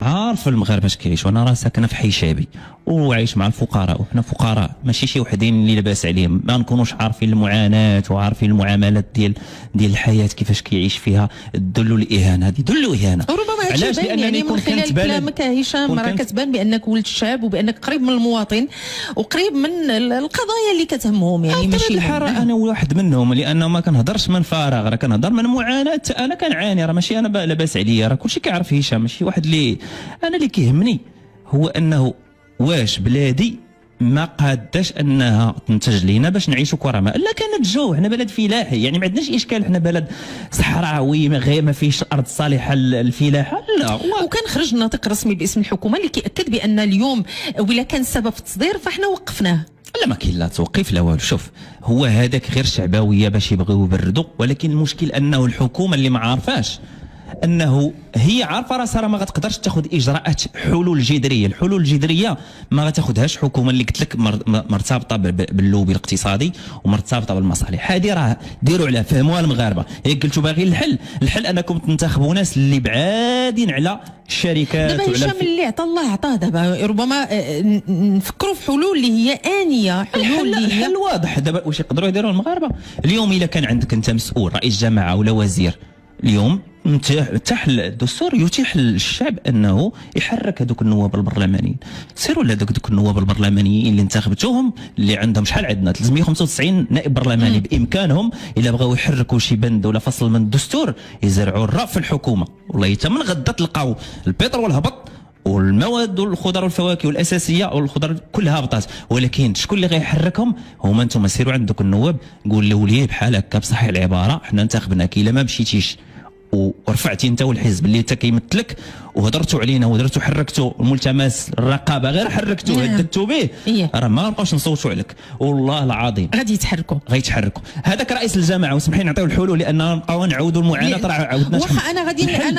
عارف المغاربه اش كيعيشوا. انا راه ساكنه في حي شعبي وعايش مع الفقراء، وحنا فقراء ماشي شي وحدين اللي لاباس عليهم، ما نكونوش عارفين المعاناه وعارفين المعاملات ديال الحياه كيفاش كيعيش فيها الذل والاهانه. هذه ذل واهانه. ربما هادشي باين يعني من خلال كلامك هشام، راه كتبان بانك ولد الشعب وبانك قريب من المواطن وقريب من القضايا اللي كتهمهم، يعني ماشي الحال انا واحد منهم، لانه ما كنهضرش من فراغ، راه كنهضر من معاناه انا كنعاني. راه ماشي انا لاباس عليا، راه كلشي كيعرف هشام ماشي واحد اللي انا اللي كيهمني هو انه واش بلادي ما قاداش انها تنتج لينا باش نعيشوا كرماء. لا كانت جو، حنا بلد فلاحي يعني ما عندناش اشكال، حنا بلد صحراوي غير ما فيش ارض صالحه للفلاحه. لا وكان خرج ناطق رسمي باسم الحكومه اللي كيأكد بان اليوم ولا كان السبب في التصدير فاحنا وقفناه. لا ما كاين لا توقيف لا والو. شوف هو هذاك غير شعبويه باش يبغيو يبردوا، ولكن المشكل انه الحكومه اللي ما عارفاش انه هي عارفه راسها راه ما غتقدرش تاخذ اجراءات حلول جذريه. الحلول الجذريه ما غتاخذهاش حكومه اللي قلت لك مرتبطه باللوبي الاقتصادي ومرتبطه بالمصالح. هذه راه ديروا عليها فهموها المغاربه. هي قلتوا باغيين الحل انكم تنتخبوا ناس اللي بعادين على الشركات. دابا هشام اللي عطى الله عطاه، دابا ربما نفكروا في حلول اللي هي انيه، حلول اللي هي الحل واضح. دابا واش يقدروا يديروا المغاربه اليوم؟ الا كان عندك انت مسؤول رئيس جماعه ولا وزير اليوم متاح الدستور يتيح للشعب انه يحرك هذوك النواب البرلمانيين. سيروا لهذوك النواب البرلمانيين اللي انتخبتوهم اللي عندهم شحال عندنا 395 نائب برلماني، بامكانهم الا بغاو يحركوا شي بند ولا فصل من الدستور يزرعوا الراء في الحكومه. والله حتى من غدا تلقاو البترول هبط والمواد والخضر والفواكه والاساسيه والخضر كلها هبطات، ولكن شكون اللي غيحركهم؟ هما انتم. سيروا عندكم النواب قول ليه بحال هكا بصحيح العباره حنا انتخبناك الا ما مشيتيش ورفعتي انت والحزب اللي انت كيمثلك وهضرتوا علينا ودرتوا حركتوا الملتمس الرقابه غير حركتوا هددتوا به، راه ما غنبقاوش نصوتوا عليك والله العظيم. غادي يتحركوا. هذاك رئيس الجامعه وسمحي نعطيو الحلول لان نبقاو نعاودوا المعاناه. راه عاودنا واخا انا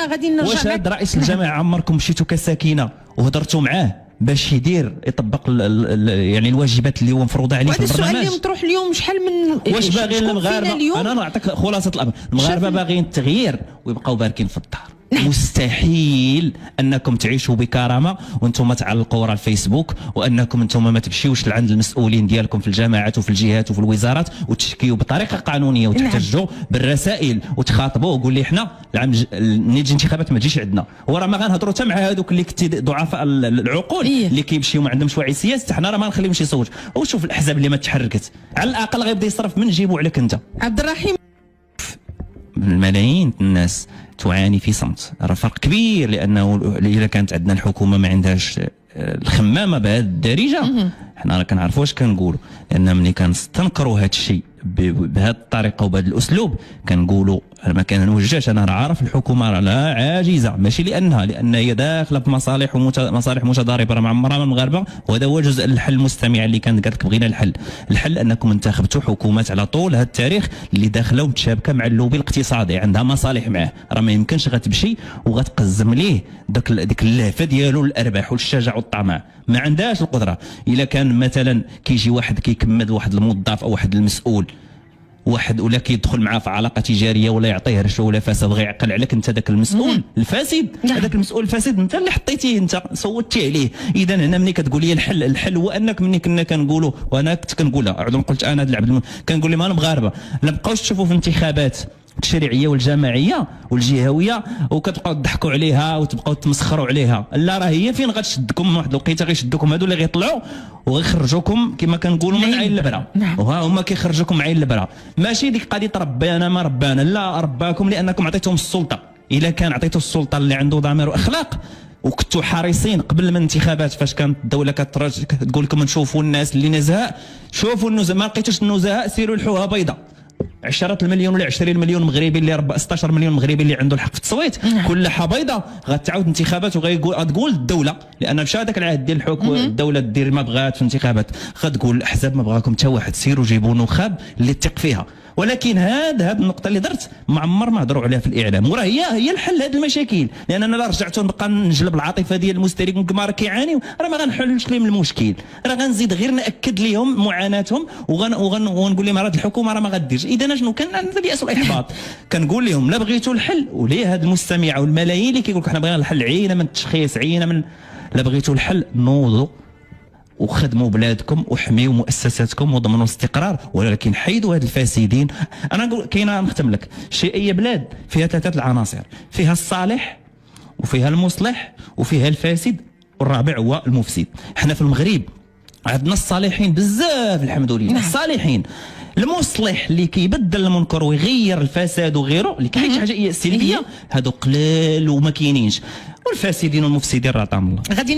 غادي نرجع. واش هذا رئيس الجامعه عمركم مشيتوا كساكنه وهضرتوا معاه باش يطبق يعني الواجبات اللي هو مفروضه عليه في البرنامج؟ هذا السؤال اللي مطروح اليوم شحال من واش باغيين المغاربه؟ انا نعطيك خلاصه الامر. المغاربه باغيين التغيير ويبقاو باركين في الدار. مستحيل انكم تعيشوا بكرامه وانتم تعلقوا ورا الفيسبوك، وانكم انتم ما تمشيوش لعند المسؤولين ديالكم في الجامعات وفي الجهات وفي الوزارات وتشكيوا بطريقه قانونيه وتحتجوا بالرسائل وتخاطبوا وقول لي حنا نيجي الانتخابات ما تجيش عندنا. وراه ما غنهضروا حتى مع هذوك اللي كنتي ضعفاء العقول اللي كيمشيو ما عندهمش وعي سياسي، حنا راه ما نخليهمش يصوتوا. وشوف الاحزاب اللي ما تحركت على الاقل غيبدا يصرف من جيبو عليك انت. عبد الرحيم، الملايين الناس تعاني في صمت. راه فرق كبير، لانه اذا كانت عندنا الحكومه ما عندهاش الخمامه بهذه الدارجه حنا راه كنعرفوا واش كنقولوا. لان ملي كنستنكروا هذا الشيء بهذه الطريقه وبهذا الاسلوب كنقولوا ما كنوجهش. انا راه عارف الحكومه راه عاجزه، ماشي لان هي داخله في مصالح متضاربه راه معمرها من المغاربه، وهذا هو جزء الحل المستمع اللي كانت قالت لك بغينا الحل انكم انتخبتوا حكومات على طول هذا التاريخ اللي داخله ومتشابكه مع اللوبي الاقتصادي، عندها مصالح معاه. راه ما يمكنش غتمشي وغتقزم ليه ديك اللهفه ديالو الارباح والشجع والطمع. ما عندهاش القدره. الا كان مثلا كيجي واحد كيكمد واحد الموظف او واحد المسؤول ولا كيدخل معاه في علاقه تجاريه ولا يعطيه رشوه ولا فساد غيعقل عليك انت ذاك المسؤول الفاسد. هذاك المسؤول الفاسد انت اللي حطيتيه، انت صوتتي عليه. اذا هنا ملي كتقول لي الحل هو انك ملي كنا كنقولوا وانا كنت كنقولها عاد قلت انا هذا العبد كنقول لهم المغاربه لا بقاوش تشوفوا في الانتخابات التشريعيه والجماعيه والجهويه وكتبقاو تضحكوا عليها وتبقاو تمسخروا عليها. لا راه هي فين غتشدكم واحد الوقيته غيشدوكم هادو اللي غيطلعوا وغيخرجوكم كما كنقولوا من عين البرا. وها هما كيخرجوكم من عين البرا. ماشي ديك قضيه ربانا ما ربانا، لا رباكم لانكم عطيتهم السلطه. الا كان عطيتوا السلطه اللي عنده ضمير واخلاق وكنتوا حريصين قبل من الانتخابات فاش كانت الدوله كتقول لكم نشوفوا الناس اللي نزهاء، شوفوا النزهاء ما لقيتوش النزهاء سيروا لحوها بيضاء. 10 المليون ولا 20 مليون مغربي اللي 16 مليون مغربي اللي عنده الحق في التصويت كل حبيضه غتعاود انتخابات وغتقول الدوله، لان مشى هذاك العهد ديال الحكم الدوله دير ما بغات في الانتخابات غتقول الاحزاب ما بغاكم حتى واحد، سيروا جيبوا نخاب اللي تثق فيها. ولكن هاد النقطه اللي درت ما عمر ما هضروا عليها في الاعلام، وراه هي الحل هاد المشاكل. لان انا لا رجعت نبقى نجلب العاطفه ديال المستهلكين كما راه كيعانيو، راه ما غنحلش لهم المشكل، راه غنزيد غير ناكد لهم معاناتهم ونقول لهم راه الحكومه راه ما غديرش. اذا شنو كان الياس والاحباط. كنقول لهم لا بغيتوا الحل، وليه هاد المستمع والملايين اللي كيقول لك حنا بغينا الحل، عينا من التشخيص، عينا من، لا بغيتوا الحل نوضوا وخدموا بلادكم وحميوا مؤسساتكم وضمنوا الاستقرار، ولكن حيدوا هاد الفاسدين. انا نقول كاينه، نختم لك، اي بلاد فيها ثلاثه العناصر، فيها الصالح وفيها المصلح وفيها الفاسد، والرابع هو المفسد. حنا في المغرب عندنا الصالحين بزاف الحمد لله. الصالحين، المصلح اللي كيبدل المنكر ويغير الفساد وغيره، اللي كاين حاجه سلبيه، هادو قلال وما كاينينش، والفاسدين والمفسدين راه طعم الله. غادي